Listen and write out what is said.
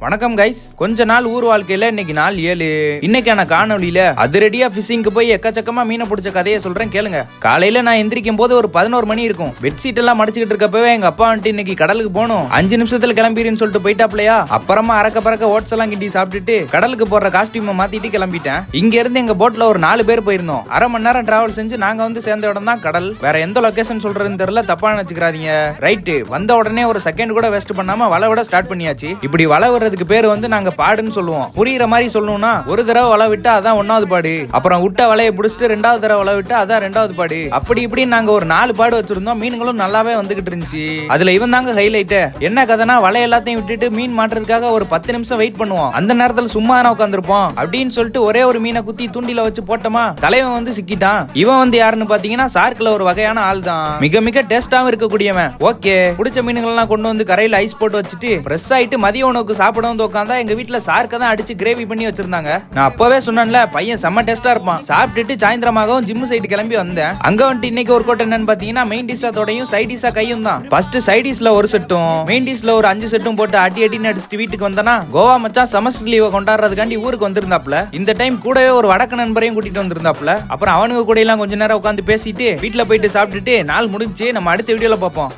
வணக்கம் கைஸ். கொஞ்ச நாள் ஊர் வாழ்க்கையில இன்னைக்கு நாள் 7. இன்னைக்கான காணொலியில அதிரடியா பிஷிங்க்கு போய் எக்கச்சக்கமா மீனை பிடிச்ச கதையை சொல்றேன் கேளுங்க. காலையில நான் எந்திரிக்கும் போது ஒரு 11 மணி இருக்கும். பெட்ஷீட் எல்லாம் மடிச்சுக்கிட்டு இருக்கப்பவே எங்க அப்பா வந்துட்டு இன்னைக்கு கடலுக்கு போகணும், 5 நிமிஷத்துல கிளம்பிடுன்னு சொல்லிட்டு போயிட்டாப்லையா. அப்புறமா அறக்க பறக்க ஓட்ஸ் எல்லாம் கிண்டி சாப்பிட்டுட்டு கடலுக்கு போற காஸ்டியூமை மாத்திட்டு கிளம்பிட்டேன். இங்க இருந்து எங்க போட்ல ஒரு 4 பேர் போயிருந்தோம். அரை மணி நேரம் டிராவல் செஞ்சு நாங்க வந்து சேர்ந்த இடம் தான் கடல். வேற எந்த லொகேஷன் சொல்றதுன்னு தெரியல, தப்பா நினைச்சுக்கிறாதீங்க. ரைட்டு, வந்த உடனே ஒரு செகண்ட் கூட வேஸ்ட் பண்ணாம வலை விட ஸ்டார்ட் பண்ணியாச்சு. இப்படி வலை விடுறதுக்கு பேர் வந்து நாங்க பாடுன்னு சொல்லுவோம். புரியுற மாதிரி சொல்லணும்னா, ஒரு தடவை வலை விட்டா அதான் 1வது பாடு, அப்புறம் விட்ட வலையை பிடிச்சிட்டு 2வது தடவை வலை விட்டா அதான் 2வது பாடு. அப்படி இப்படி நாங்க ஒரு 4 பாடு வச்சிருந்தோம். மீன்களும் நல்லாவே வந்துகிட்டு இருந்துச்சு. அதுல இவன் தாங்க ஹைலைட். என்ன கதைனா, வலை எல்லாத்தையும் விட்டுட்டு மீன் மாட்டுறதுக்காக ஒரு 10 நிமிஷம் வெயிட் பண்ணுவோம். அந்த நேரத்துல சும்மா தானே உட்காந்துருப்போம் அப்படின்னு சொல்லிட்டு ஒரே ஒரு மீனை குத்தி தூண்டில வச்சு போட்டோமா, தலைவன் வந்து சிக்கிட்டான். இவன் வந்து யாருன்னு பாத்தீங்கன்னா சார்க்ல ஒரு வகையான ஆள் தான். மிக மிக டேஸ்டாவும் இருக்கக்கூடியவன். ஓகே, பிடிச்ச மீன்கள் எல்லாம் கொண்டு வந்து கரையில ஐஸ் போட்டு வச்சுட்டு ஃப்ரெஷ் ஆயிட்டு மதிய உணவுக்கு சாப்பிட வந்து உட்காந்தா எங்க வீட்டுல சார்க்க தான் அடிச்சு கிரேவி பண்ணி வச்சிருந்தாங்க. நான் அப்பவே சொன்னேன்ல, பையன் செம்ம டேஸ்டா இருப்பான். சாப்பிட்டுட்டு சாயந்தரமாகவும் ஜிம் சைடு கிளம்பி வந்தேன். அங்க வந்துட்டு இன்னைக்கு ஒரு கோட் என்னன்னு பாத்தீங்கன்னா, மெயின் டிஷ்ஷோடையும் சைட் டிஷ்ஷா கையும் தான். ஃபர்ஸ்ட் சைட் டிஷ்ல ஒரு செட்டும் மெயின் டிஷ்ல ஒரு 5 செட்டும் போட்டு அடி அடின்னு அடிச்சுட்டு வீட்டுக்கு வந்தனா, கோவா மச்சான் செமஸ்டர் லீவை கொண்டாடுறதுக்காண்டி ஊருக்கு வந்திருந்தாப்ல. இந்த டைம் கூடவே ஒரு வடக்கு நண்பரையும் கூட்டிட்டு வந்திருந்தாப்ல. அப்புறம் அவனுக்கு கூட எல்லாம் கொஞ்ச நேரம் உட்காந்து பேசிட்டு வீட்டுல போயிட்டு சாப்பிட்டுட்டு நாள் முடிஞ்சு நம்ம அடுத்த வீடியோல பார்ப்போம்.